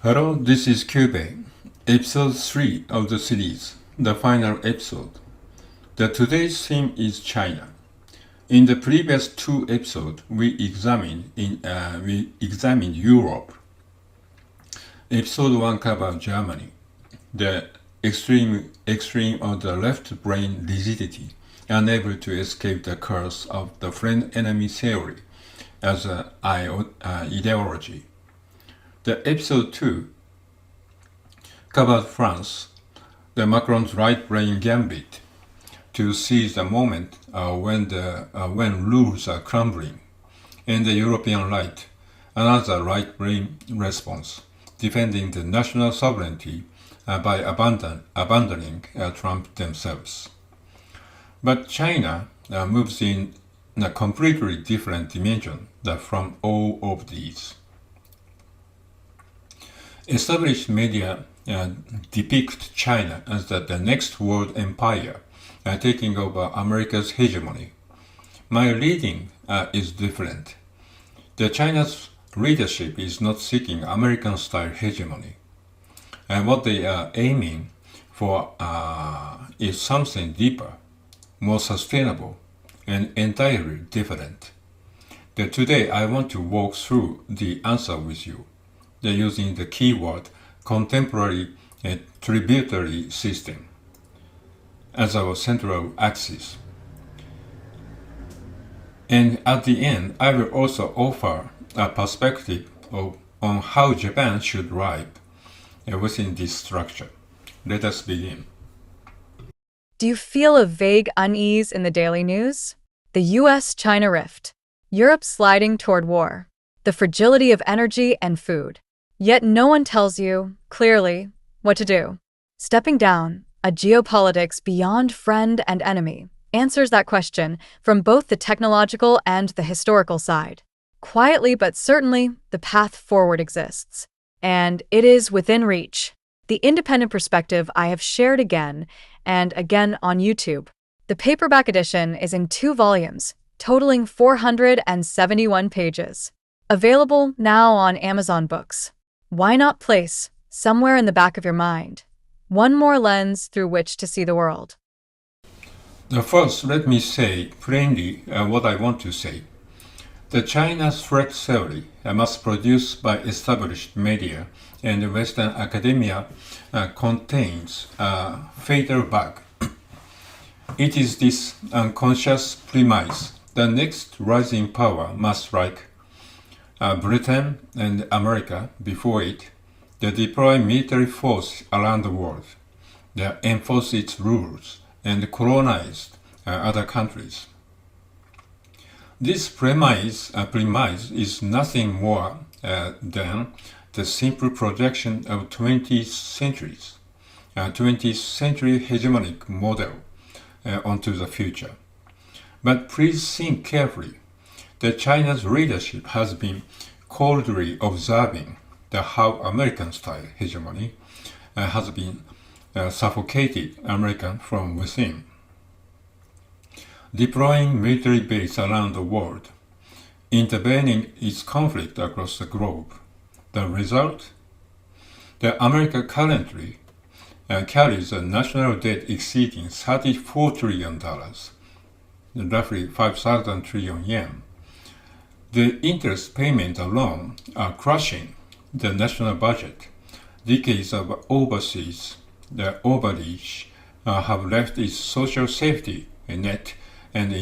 Hello, this is Cube, episode 3 of the series, the final episode. Today's theme is China. In the previous two episodes, we examined Europe. Episode 1 covered Germany, the extreme of the left brain rigidity, unable to escape the curse of the friend-enemy theory as an ideology. The episode 2 covered France, the Macron's right-brain gambit to seize the moment when rules are crumbling, and the European right, another right-brain response, defending the national sovereignty by abandoning Trump themselves. But China moves in a completely different dimension from all of these. Established media depict China as the next world empire taking over America's hegemony. My reading is different. China's leadership is not seeking American-style hegemony. And what they are aiming for is something deeper, more sustainable, and entirely different. Today I want to walk through the answer with you. Using the keyword contemporary tributary system as our central axis. And at the end, I will also offer a perspective on how Japan should rise within this structure. Let us begin. Do you feel a vague unease in the daily news? The US-China rift, Europe sliding toward war, the fragility of energy and food. Yet no one tells you, clearly, what to do. Stepping down, a geopolitics beyond friend and enemy, answers that question from both the technological and the historical side. Quietly but certainly, the path forward exists. And it is within reach. The independent perspective I have shared again and again on YouTube. The paperback edition is in 2 volumes, totaling 471 pages. Available now on Amazon Books. Why not place, somewhere in the back of your mind, one more lens through which to see the world? First, let me say plainly what I want to say. The China's threat theory, mass produced by established media and Western academia, contains a fatal bug. It is this unconscious premise: the next rising power must like Britain and America before it, they deploy military force around the world, they enforce its rules, and colonize other countries. This premise is nothing more than the simple projection of 20th century hegemonic model onto the future. But please think carefully. China's leadership has been coldly observing how American-style hegemony has been suffocated America from within, deploying military bases around the world, intervening its conflict across the globe. The result? America currently carries a national debt exceeding $34 trillion, roughly 5,000 trillion yen. The interest payments alone are crushing the national budget. Decades of overseas overreach have left its social safety net and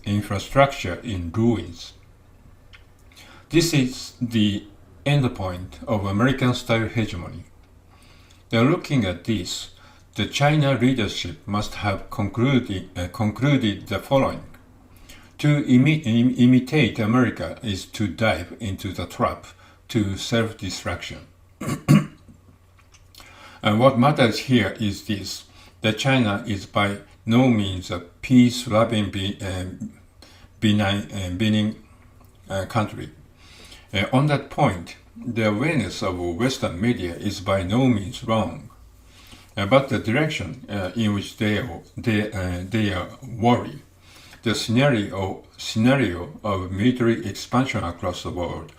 infrastructure in ruins. This is the endpoint of American-style hegemony. Looking at this, the China leadership must have concluded the following. To imitate America is to dive into the trap to self-destruction. And what matters here is this: that China is by no means a peace-loving, benign country. On that point, the awareness of Western media is by no means wrong, but the direction in which they are worried. The scenario of military expansion across the world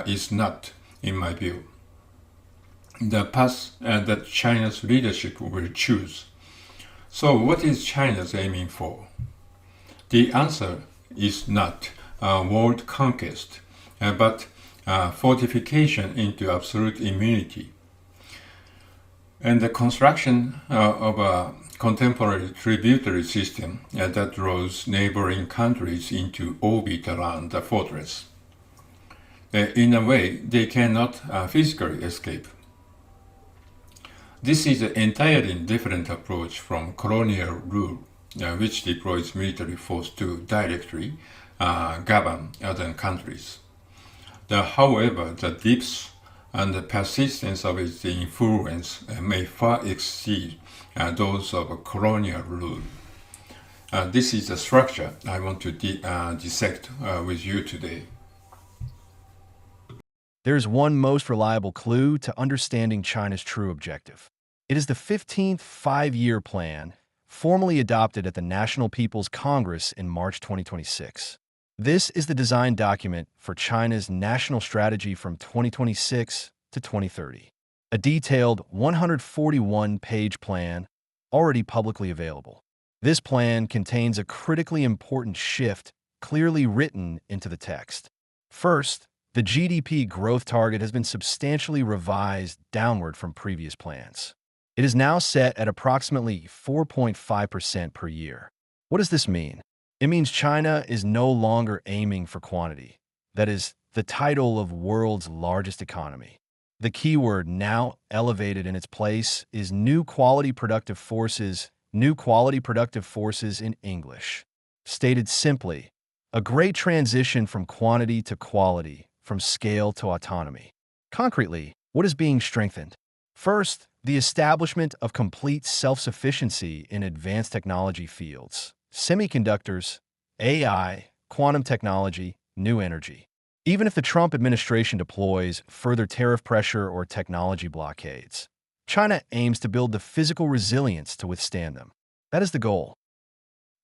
is not, in my view. the path that China's leadership will choose. So, what is China aiming for? The answer is not world conquest, but fortification into absolute immunity. And the construction of a contemporary tributary system that draws neighboring countries into orbit around the fortress. In a way, they cannot physically escape. This is an entirely different approach from colonial rule, which deploys military force to directly govern other countries. However, the depth and the persistence of its influence may far exceed those of colonial rule. This is the structure I want to dissect with you today. There is one most reliable clue to understanding China's true objective. It is the 15th Five-Year Plan, formally adopted at the National People's Congress in March 2026. This is the design document for China's national strategy from 2026 to 2030, a detailed 141-page plan already publicly available. This plan contains a critically important shift clearly written into the text. First, the GDP growth target has been substantially revised downward from previous plans. It is now set at approximately 4.5% per year. What does this mean? It means China is no longer aiming for quantity, that is, the title of world's largest economy. The keyword now elevated in its place is new quality productive forces in English. Stated simply, a great transition from quantity to quality, from scale to autonomy. Concretely, what is being strengthened? First, the establishment of complete self-sufficiency in advanced technology fields, semiconductors, AI, quantum technology, new energy. Even if the Trump administration deploys further tariff pressure or technology blockades, China aims to build the physical resilience to withstand them. That is the goal.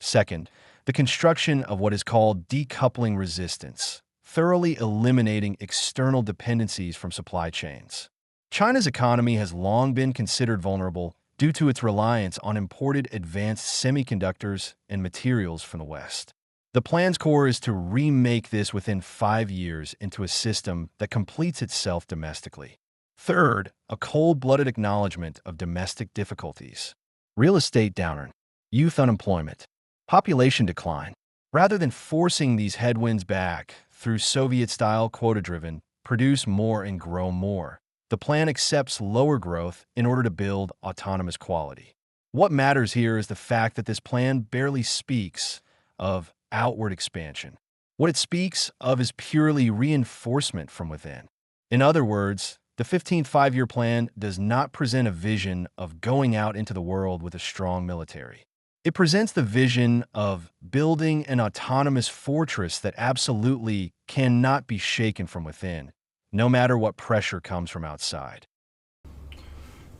Second, the construction of what is called decoupling resistance, thoroughly eliminating external dependencies from supply chains. China's economy has long been considered vulnerable due to its reliance on imported advanced semiconductors and materials from the West. The plan's core is to remake this within 5 years into a system that completes itself domestically. Third, a cold-blooded acknowledgement of domestic difficulties. Real estate downturn, youth unemployment, population decline. Rather than forcing these headwinds back through Soviet-style quota-driven, produce more and grow more, the plan accepts lower growth in order to build autonomous quality. What matters here is the fact that this plan barely speaks of outward expansion. What it speaks of is purely reinforcement from within. In other words, the 15th Five-Year Plan does not present a vision of going out into the world with a strong military. It presents the vision of building an autonomous fortress that absolutely cannot be shaken from within, no matter what pressure comes from outside.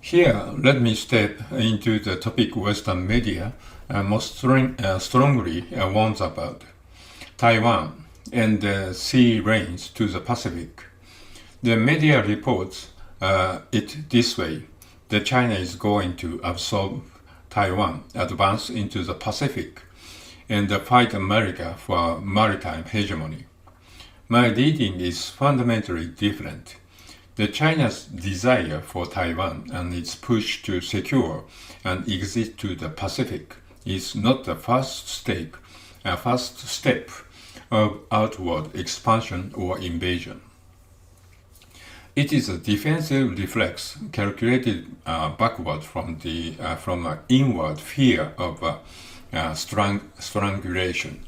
Here, let me step into the topic Western media most strongly warns about: Taiwan and the sea range to the Pacific. The media reports it this way: that China is going to absorb Taiwan, advance into the Pacific, and fight America for maritime hegemony. My reading is fundamentally different. The China's desire for Taiwan and its push to secure an exit to the Pacific is not the first step of outward expansion or invasion. It is a defensive reflex calculated backward from an inward fear of strangulation,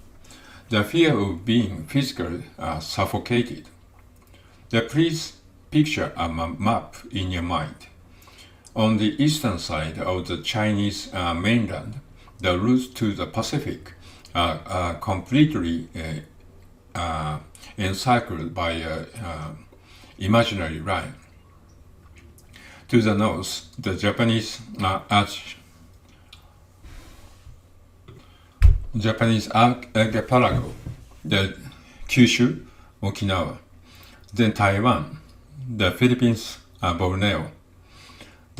the fear of being physically suffocated. Please picture a map in your mind. On the eastern side of the Chinese mainland, the routes to the Pacific are completely encircled by an imaginary line. To the north, the Japanese archipelago, the Kyushu, Okinawa, then Taiwan, the Philippines, Borneo,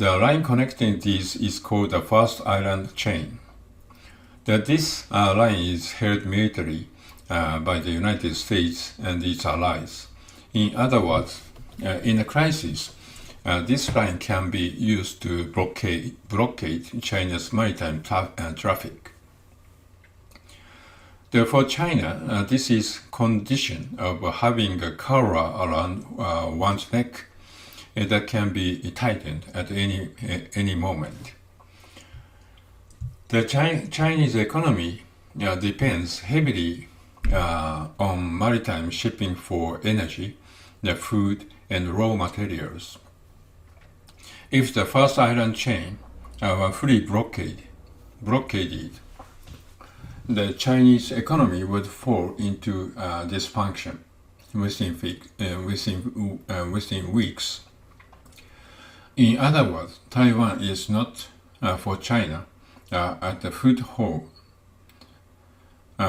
The line connecting these is called the First Island Chain. This line is held militarily by the United States and its allies. In other words, in a crisis, this line can be used to blockade China's maritime traffic. Therefore, China, this is condition of having a collar around one's neck that can be tightened at any moment. The Chinese economy depends heavily on maritime shipping for energy, the food, and raw materials. If the First Island Chain were fully blockaded, the Chinese economy would fall into dysfunction within weeks. In other words, Taiwan is not for China at the foothold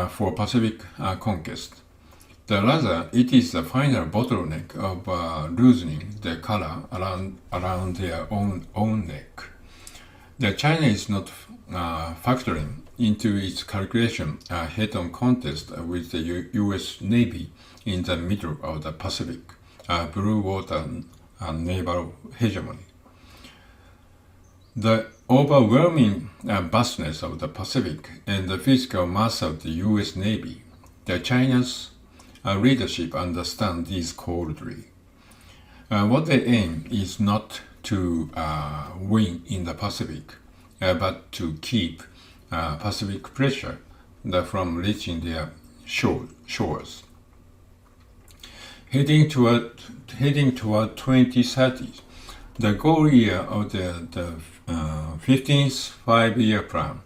for Pacific conquest. Rather, it is the final bottleneck of loosening the collar around their own neck. The China is not factoring into its calculation a head-on contest with the U.S. Navy in the middle of the Pacific, blue water naval hegemony. The overwhelming vastness of the Pacific and the physical mass of the U.S. Navy, the China's leadership understand these coldly. What they aim is not to win in the Pacific, but to keep Pacific pressure from reaching their shores. Heading toward 2030, the goal year of the 15th five-year plan,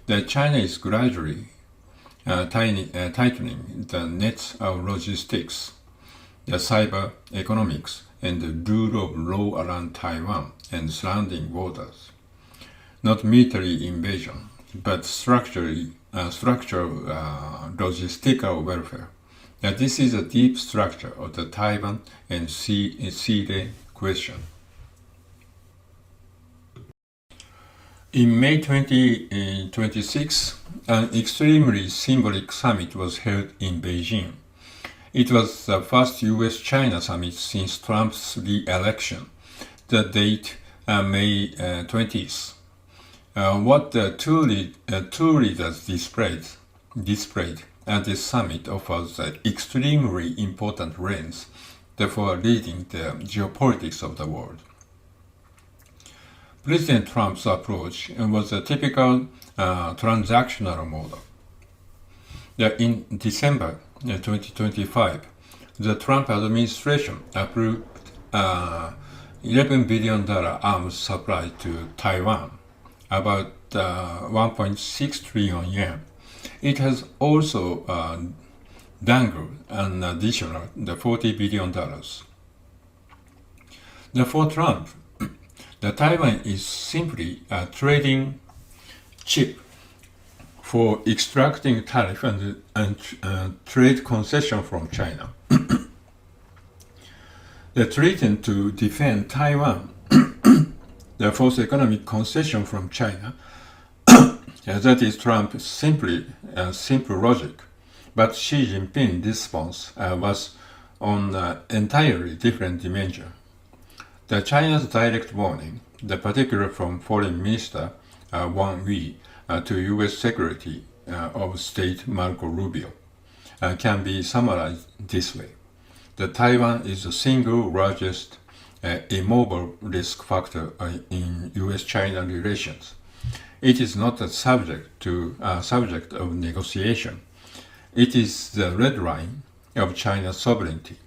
that China is gradually tightening the nets of logistics, the cyber economics, and the rule of law around Taiwan and surrounding borders. Not military invasion, but structural logistical welfare. This is a deep structure of the Taiwan and sea lane question. In May 2026, an extremely symbolic summit was held in Beijing. It was the first US-China summit since Trump's re-election. The date, May 20th. What the two leaders displayed at this summit offers an extremely important lens for reading the geopolitics of the world. President Trump's approach was a typical transactional model. In December 2025, the Trump administration approved $11 billion arms supply to Taiwan, about 1.6 trillion yen. It has also dangled an additional $40 billion. For Trump, the Taiwan is simply a trading chip for extracting tariff and trade concession from China. The threaten to defend Taiwan, the forced economic concession from China, that is Trump's simple logic. But Xi Jinping's response was on an entirely different dimension. The China's direct warning, the particular from Foreign Minister Wang Yi to U.S. Secretary of State Marco Rubio, can be summarized this way. The Taiwan is the single largest immobile risk factor in U.S.-China relations. It is not a subject of negotiation. It is the red line of China's sovereignty.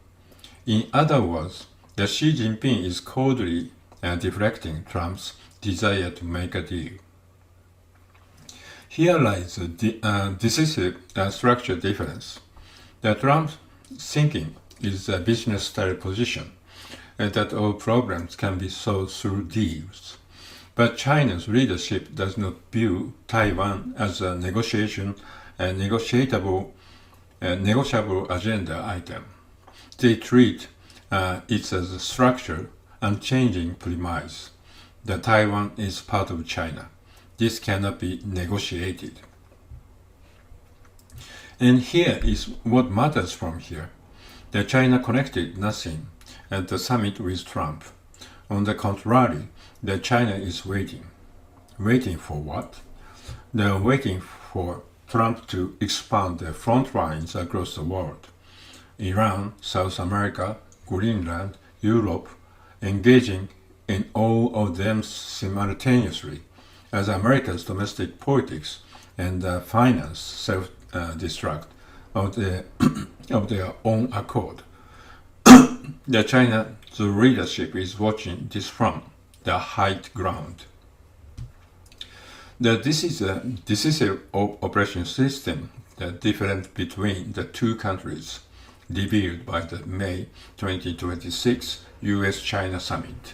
In other words, the Xi Jinping is coldly deflecting Trump's desire to make a deal. Here lies a decisive structural difference. The Trump's thinking is a business-style position that all problems can be solved through deals. But China's leadership does not view Taiwan as a negotiable agenda item. They treat it as a structural, unchanging premise. that Taiwan is part of China. This cannot be negotiated. And here is what matters from here. That China connected nothing at the summit with Trump. On the contrary, that China is waiting. Waiting for what? They're waiting for Trump to expand their front lines across the world. Iran, South America, Greenland, Europe, engaging in all of them simultaneously as America's domestic politics and finance self-destruct of their own accord. The China's leadership is watching this from the high ground. This is a decisive operation system, the difference between the two countries, revealed by the May 2026 US-China summit.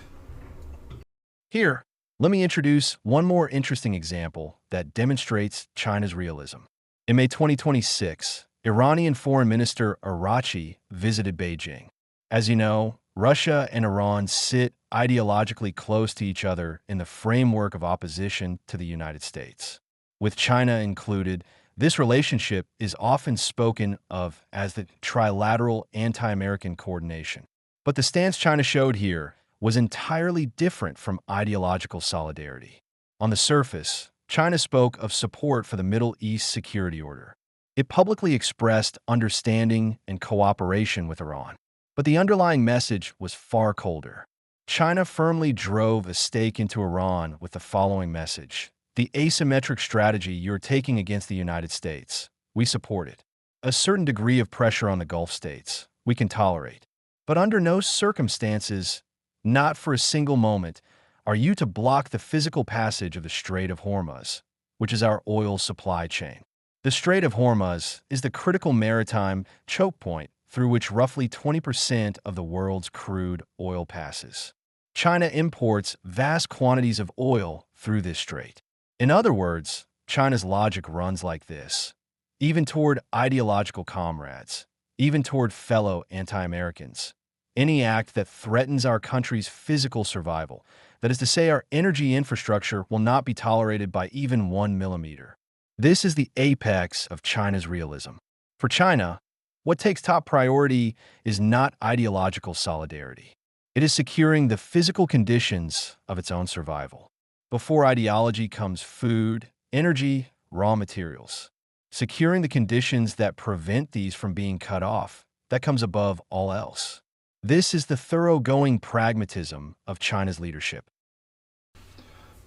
Here, let me introduce one more interesting example that demonstrates China's realism. In May 2026, Iranian Foreign Minister Araghchi visited Beijing. As you know, Russia and Iran sit ideologically close to each other in the framework of opposition to the United States. With China included, this relationship is often spoken of as the trilateral anti-American coordination. But the stance China showed here was entirely different from ideological solidarity. On the surface, China spoke of support for the Middle East security order. It publicly expressed understanding and cooperation with Iran. But the underlying message was far colder. China firmly drove a stake into Iran with the following message: the asymmetric strategy you're taking against the United States, we support it. A certain degree of pressure on the Gulf states, we can tolerate. But under no circumstances, not for a single moment, are you to block the physical passage of the Strait of Hormuz, which is our oil supply chain. The Strait of Hormuz is the critical maritime choke point through which roughly 20% of the world's crude oil passes. China imports vast quantities of oil through this strait. In other words, China's logic runs like this: even toward ideological comrades, even toward fellow anti-Americans, any act that threatens our country's physical survival, that is to say our energy infrastructure, will not be tolerated by even 1 millimeter. This is the apex of China's realism. For China, what takes top priority is not ideological solidarity. It is securing the physical conditions of its own survival. Before ideology comes food, energy, raw materials. Securing the conditions that prevent these from being cut off, that comes above all else. This is the thoroughgoing pragmatism of China's leadership.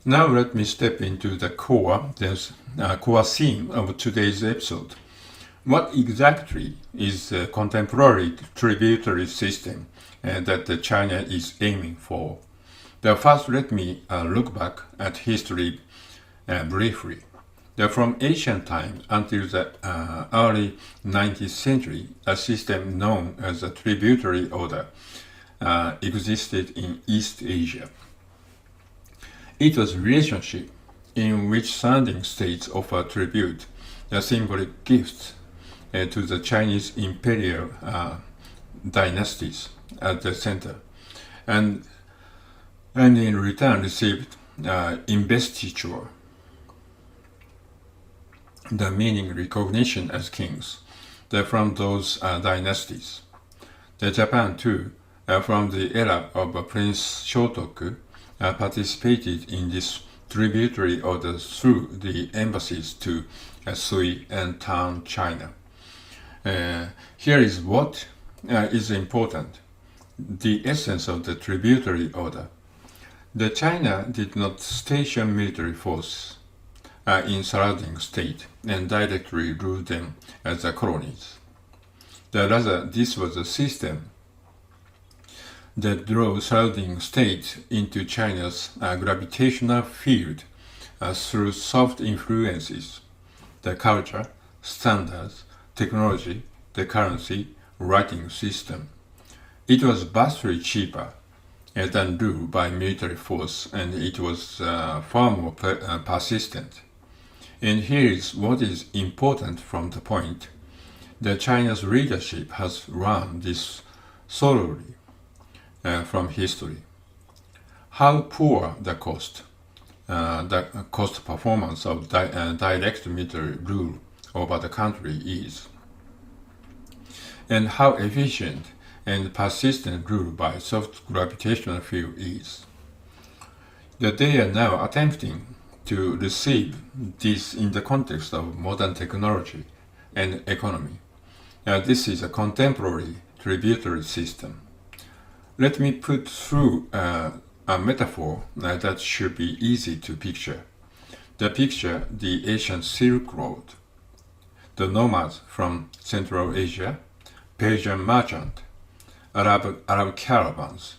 Now let me step into the core theme of today's episode. What exactly is the contemporary tributary system that China is aiming for? First, let me look back at history briefly. From ancient times until the early 19th century, a system known as a tributary order existed in East Asia. It was a relationship in which surrounding states offer tribute, the symbolic gifts, to the Chinese imperial dynasties at the center, and in return received investiture, the meaning recognition as kings, from those dynasties. Japan too, from the era of Prince Shotoku, participated in this tributary order through the embassies to Sui and Tang China. Here is what is important: the essence of the tributary order. The China did not station military force in surrounding state and directly rule them as colonies. Rather, this was a system that drove surrounding states into China's gravitational field through soft influences: the culture, standards, technology, the currency, writing system. It was vastly cheaper than ruled by military force, and it was far more persistent. And here is what is important from the point that China's leadership has run this thoroughly from history. how poor the cost performance of direct military rule over the country is, and how efficient and persistent rule by soft gravitational field is. That they are now attempting to receive this in the context of modern technology and economy. This is a contemporary tributary system. Let me put through a metaphor that should be easy to picture. Picture the ancient Silk Road, the nomads from Central Asia, Persian merchant, Arab caravans.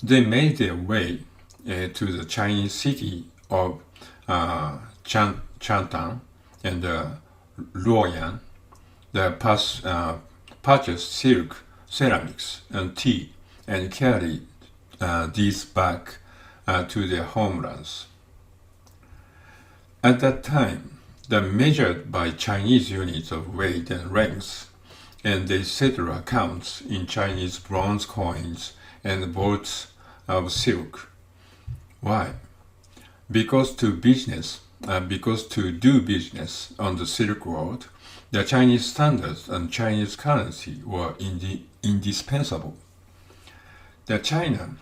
They made their way to the Chinese city of Chantan and Luoyang. They purchased silk, ceramics, and tea and carried these back to their homelands. At that time, they measured by Chinese units of weight and length, and they settled accounts in Chinese bronze coins and bolts of silk. Why? Because to do business on the Silk Road, the Chinese standards and Chinese currency were indispensable. China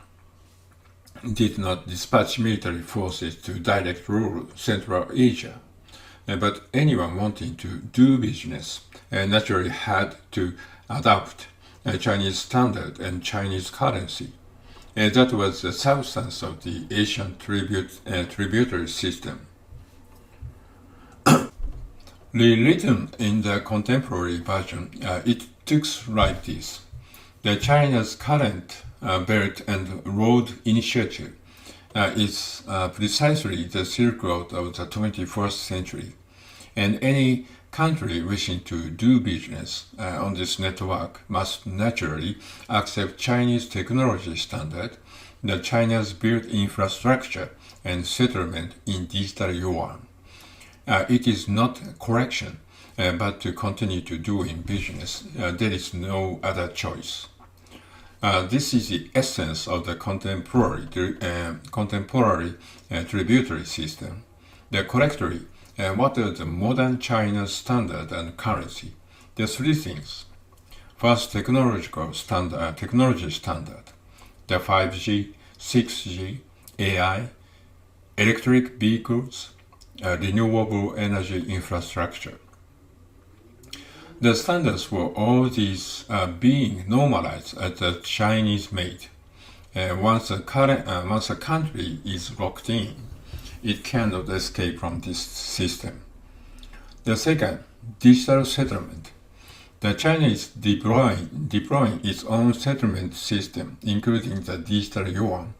did not dispatch military forces to direct rule Central Asia, but anyone wanting to do business naturally had to adopt a Chinese standard and Chinese currency. That was the substance of the Asian tributary system. Rewritten in the contemporary version, it looks like this. China's current Belt and Road Initiative is precisely the Silk Road of the 21st century, and any country wishing to do business on this network must naturally accept Chinese technology standard, China's built infrastructure and settlement in digital yuan. It is not correction, but to continue to do in business. There is no other choice. This is the essence of the contemporary tributary system. Correctly, what are the modern China's standard and currency? There are three things. First, technology standard, the 5G, 6G, AI, electric vehicles, renewable energy infrastructure. The standards for all these are being normalized at the Chinese made. Once a country is locked in, it cannot escape from this system. The second, digital settlement. China is deploying its own settlement system, including the digital yuan,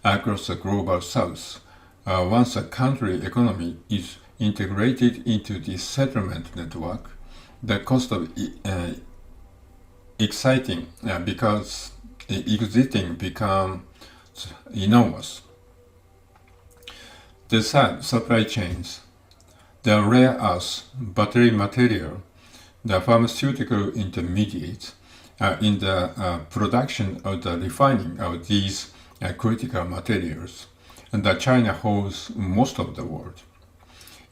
across the global south. Once a country economy is integrated into this settlement network, the cost of exiting becomes enormous. The third, supply chains. The rare earths, battery material, the pharmaceutical intermediates in the production of the refining of these critical materials, and China holds most of the world.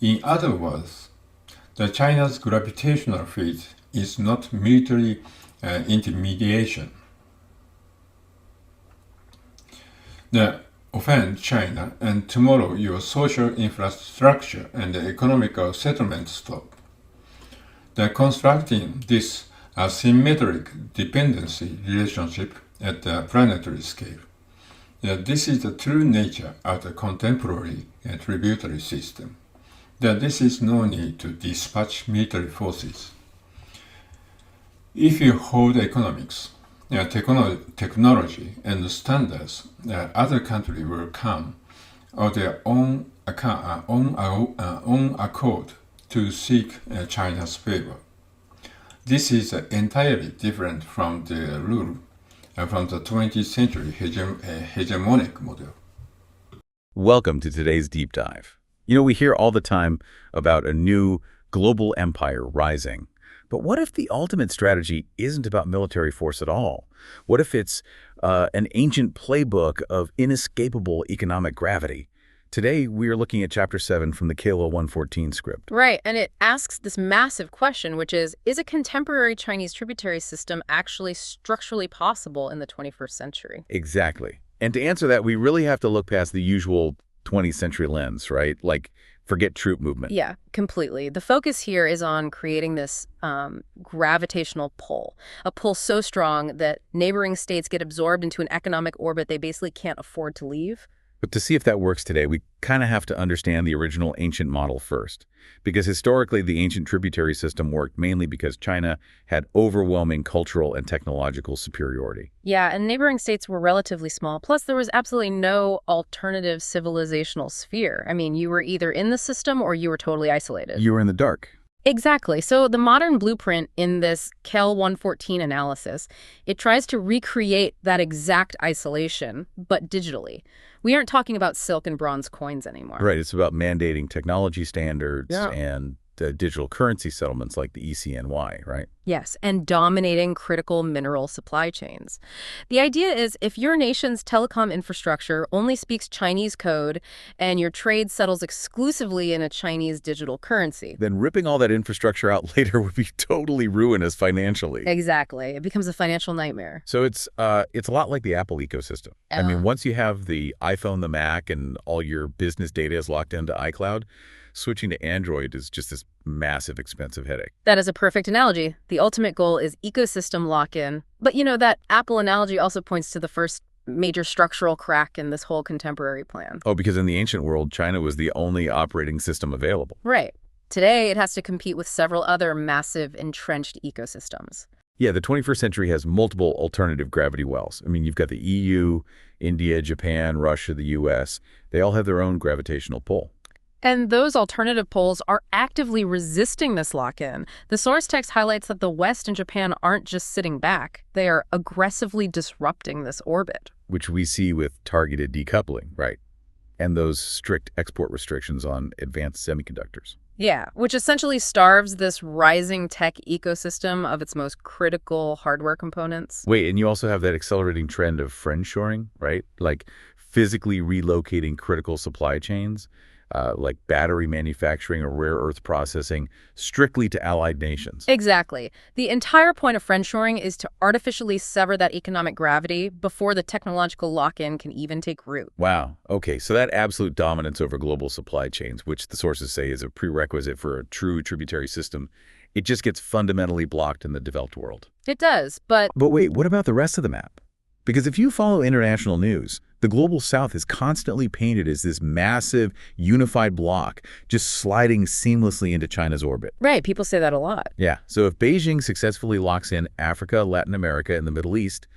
In other words, China's gravitational field is not military intermediation. Offend China, and tomorrow your social infrastructure and the economical settlement stop. Constructing this asymmetric dependency relationship at the planetary scale. This is the true nature of the contemporary tributary system. This is no need to dispatch military forces. If you hold economics, technology, and standards, other countries will come of their own accord to seek China's favor. This is entirely different from the rule from the 20th century hegemonic model. Welcome to today's deep dive. You know, we hear all the time about a new global empire rising. But what if the ultimate strategy isn't about military force at all? What if it's an ancient playbook of inescapable economic gravity. Today, we are looking at Chapter 7 from the KIL-114 script. Right, and it asks this massive question, which is a contemporary Chinese tributary system actually structurally possible in the 21st century? Exactly. And to answer that, we really have to look past the usual 20th century lens, right? Like, forget troop movement. Yeah, completely. The focus here is on creating this gravitational pull, a pull so strong that neighboring states get absorbed into an economic orbit they basically can't afford to leave. But to see if that works today, we kind of have to understand the original ancient model first. Because historically, the ancient tributary system worked mainly because China had overwhelming cultural and technological superiority. Yeah, and neighboring states were relatively small. Plus, there was absolutely no alternative civilizational sphere. I mean, you were either in the system or you were totally isolated. You were in the dark. Exactly. So the modern blueprint in this KIL-114 analysis, it tries to recreate that exact isolation, but digitally. We aren't talking about silk and bronze coins anymore. Right. It's about mandating technology standards Yeah. and digital currency settlements like the ECNY, right? Yes, and dominating critical mineral supply chains. The idea is if your nation's telecom infrastructure only speaks Chinese code and your trade settles exclusively in a Chinese digital currency. Then ripping all that infrastructure out later would be totally ruinous financially. Exactly. It becomes a financial nightmare. So it's a lot like the Apple ecosystem. I mean, once you have the iPhone, the Mac, and all your business data is locked into iCloud, switching to Android is just this massive, expensive headache. That is a perfect analogy. The ultimate goal is ecosystem lock-in. But you know, that Apple analogy also points to the first major structural crack in this whole contemporary plan. Oh, because in the ancient world, China was the only operating system available. Right. Today, it has to compete with several other massive entrenched ecosystems. Yeah, the 21st century has multiple alternative gravity wells. I mean, you've got the EU, India, Japan, Russia, the US. They all have their own gravitational pull. And those alternative poles are actively resisting this lock-in. The source text highlights that the West and Japan aren't just sitting back. They are aggressively disrupting this orbit. Which we see with targeted decoupling, right? And those strict export restrictions on advanced semiconductors. Yeah, which essentially starves this rising tech ecosystem of its most critical hardware components. Wait, and you also have that accelerating trend of friendshoring, right? Like physically relocating critical supply chains. Like battery manufacturing or rare earth processing, strictly to allied nations. Exactly. The entire point of friendshoring is to artificially sever that economic gravity before the technological lock-in can even take root. Wow. Okay, so that absolute dominance over global supply chains, which the sources say is a prerequisite for a true tributary system, it just gets fundamentally blocked in the developed world. It does, but... But wait, what about the rest of the map? Because if you follow international news, the Global South is constantly painted as this massive, unified bloc, just sliding seamlessly into China's orbit. Right, people say that a lot. Yeah, so if Beijing successfully locks in Africa, Latin America, and the Middle East,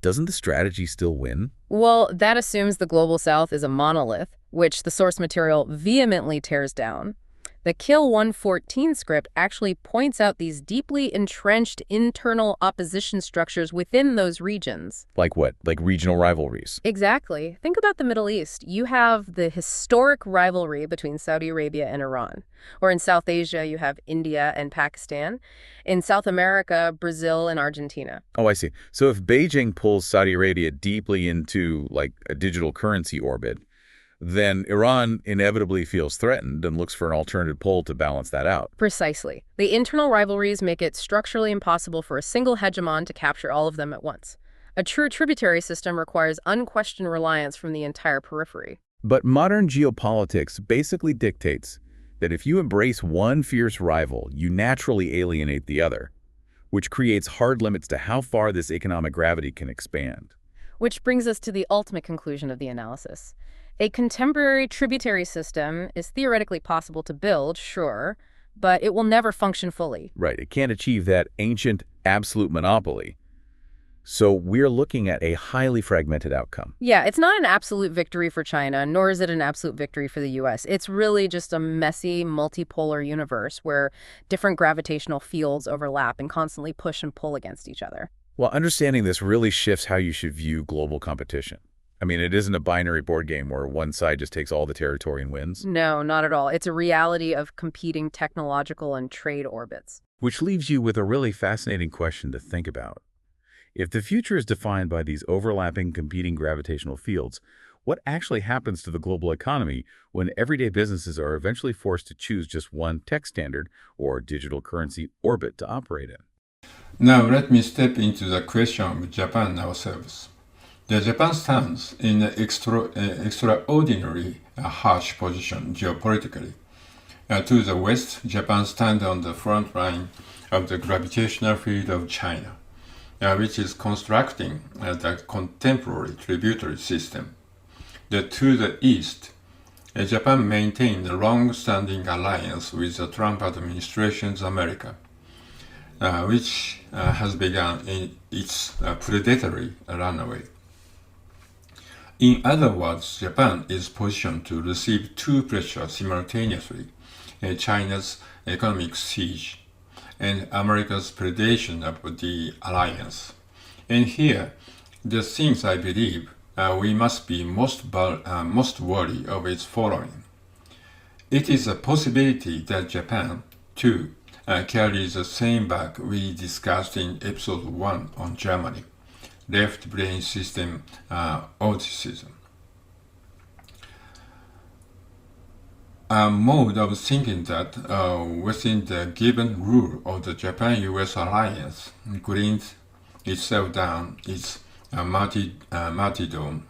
doesn't the strategy still win? Well, that assumes the Global South is a monolith, which the source material vehemently tears down. The KIL-114 script actually points out these deeply entrenched internal opposition structures within those regions. Like what? Like regional rivalries? Exactly. Think about the Middle East. You have the historic rivalry between Saudi Arabia and Iran. Or in South Asia, you have India and Pakistan. In South America, Brazil and Argentina. Oh, I see. So if Beijing pulls Saudi Arabia deeply into like a digital currency orbit, then Iran inevitably feels threatened and looks for an alternative pole to balance that out. Precisely. The internal rivalries make it structurally impossible for a single hegemon to capture all of them at once. A true tributary system requires unquestioned reliance from the entire periphery. But modern geopolitics basically dictates that if you embrace one fierce rival, you naturally alienate the other, which creates hard limits to how far this economic gravity can expand. Which brings us to the ultimate conclusion of the analysis. A contemporary tributary system is theoretically possible to build, sure, but it will never function fully. Right, it can't achieve that ancient absolute monopoly. So we're looking at a highly fragmented outcome. Yeah, it's not an absolute victory for China, nor is it an absolute victory for the US. It's really just a messy, multipolar universe where different gravitational fields overlap and constantly push and pull against each other. Well, understanding this really shifts how you should view global competition. I mean, it isn't a binary board game where one side just takes all the territory and wins. No, not at all. It's a reality of competing technological and trade orbits. Which leaves you with a really fascinating question to think about. If the future is defined by these overlapping, competing gravitational fields, what actually happens to the global economy when everyday businesses are eventually forced to choose just one tech standard or digital currency orbit to operate in? Now let me step into the question of Japan ourselves. The Japan stands in an extraordinarily harsh position geopolitically. To the west, Japan stands on the front line of the gravitational field of China, which is constructing the contemporary tributary system. To the east, Japan maintained a long-standing alliance with the Trump administration's America, which has begun in its predatory runaway. In other words, Japan is positioned to receive two pressures simultaneously: China's economic siege and America's predation of the alliance. And here, the things I believe we must be most worried of is following. It is a possibility that Japan, too, carries the same bag we discussed in episode 1 on Germany, left brain system autism. A mode of thinking that within the given rule of the Japan-US alliance grinds itself down its martyrdom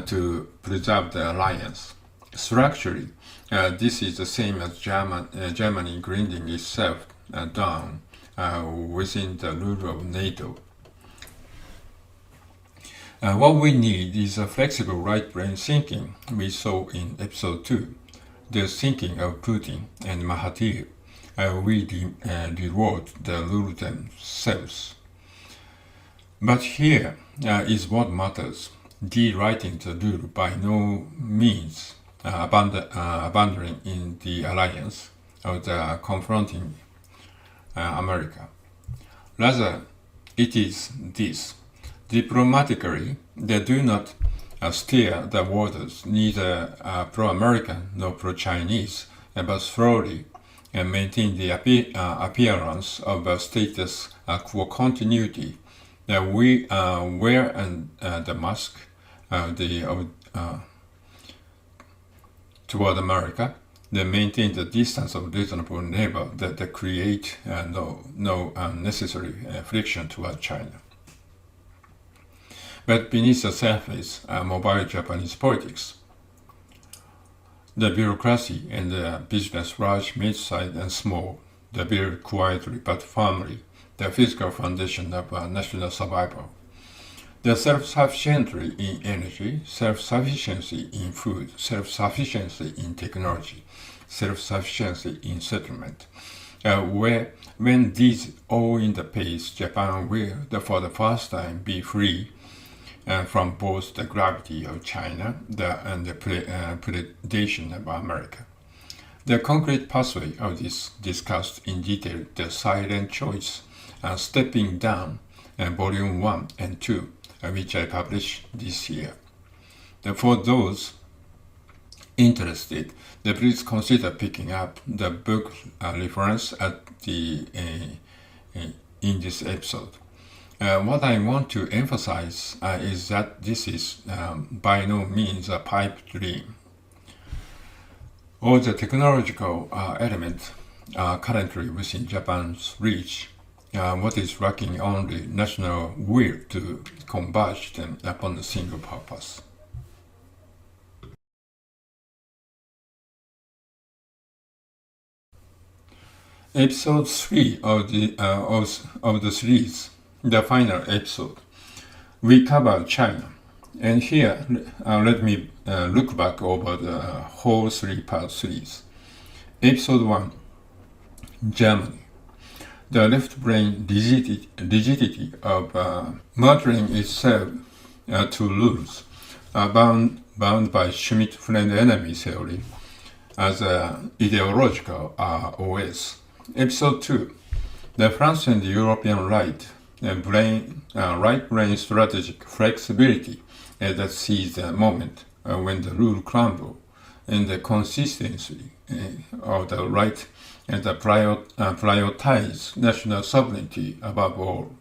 to preserve the alliance. Structurally, this is the same as Germany grinding itself down within the rule of NATO. What we need is a flexible right-brain thinking we saw in episode 2, the thinking of Putin and Mahathir. We reward the rule themselves. But here is what matters. Rewriting the rule by no means abandoning in the alliance of the confronting America. Rather, it is this. Diplomatically, they do not steer the waters, neither pro-American nor pro-Chinese, but slowly maintain the appearance of a status quo continuity. We wear the mask toward America. They maintain the distance of reasonable neighbor that they create no unnecessary friction toward China. But beneath the surface are mobile Japanese politics. The bureaucracy and the business, large, mid-sized, and small, they build quietly but firmly the physical foundation of national survival. The self-sufficiency in energy, self-sufficiency in food, self-sufficiency in technology, self-sufficiency in settlement. When these all in the pace, Japan will, for the first time, be free from both the gravity of China and the predation of America. The concrete pathway of this discussed in detail the silent choice, stepping down, volume 1 and 2, which I published this year. For those interested, please consider picking up the book reference in this episode. What I want to emphasize is that this is by no means a pipe dream. All the technological elements are currently within Japan's reach. What is lacking only national will to converge them upon a single purpose. Episode 3 of the series, the final episode, we covered China. And here, let me look back over the whole three-part series. Episode 1, Germany. The left-brain rigidity of martyring itself to rules, bound by Schmidt friend-enemy theory as ideological OS. Episode 2, the France and the European right brain strategic flexibility that sees the moment when the rule crumble, and the consistency of the right and the prioritize national sovereignty above all.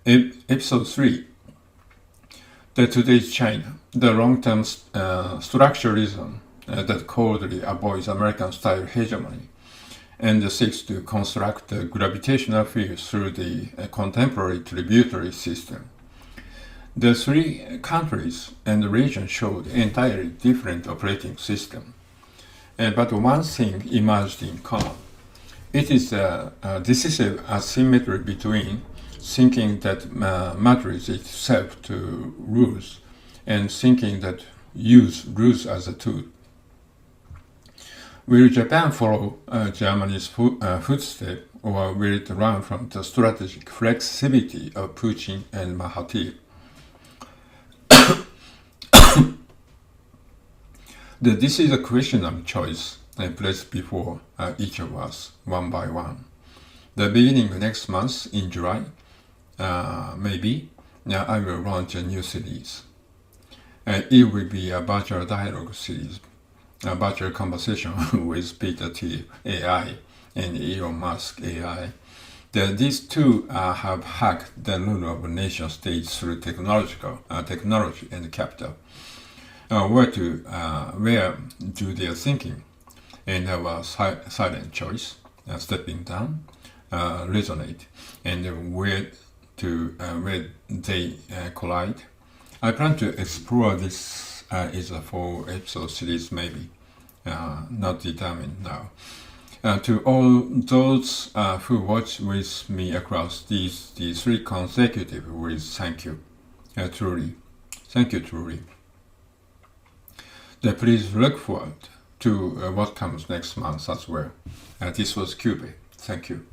Episode 3. Today's China, the long-term structuralism that coldly avoids American-style hegemony and seeks to construct the gravitational field through the contemporary tributary system. The three countries and the region showed entirely different operating system. But one thing emerged in common. It is a decisive asymmetry between thinking that matters itself to rules and thinking that use rules as a tool. Will Japan follow Germany's footsteps, or will it run from the strategic flexibility of Putin and Mahathir? This is a question of choice placed before each of us, one by one. The beginning of next month, in July, maybe, I will launch a new series. It will be a virtual dialogue series, a virtual conversation with Peter Thiel, AI, and Elon Musk, AI. These two have hacked the rule of nation states through technology and capital. Where do their thinking and our silent choice, stepping down, resonate, and where they collide? I plan to explore this as a 4-episode series, maybe, not determined now. To all those who watch with me across these 3 consecutive weeks, thank you, truly. Thank you, truly. Please look forward to what comes next month as well. This was Cube. Thank you.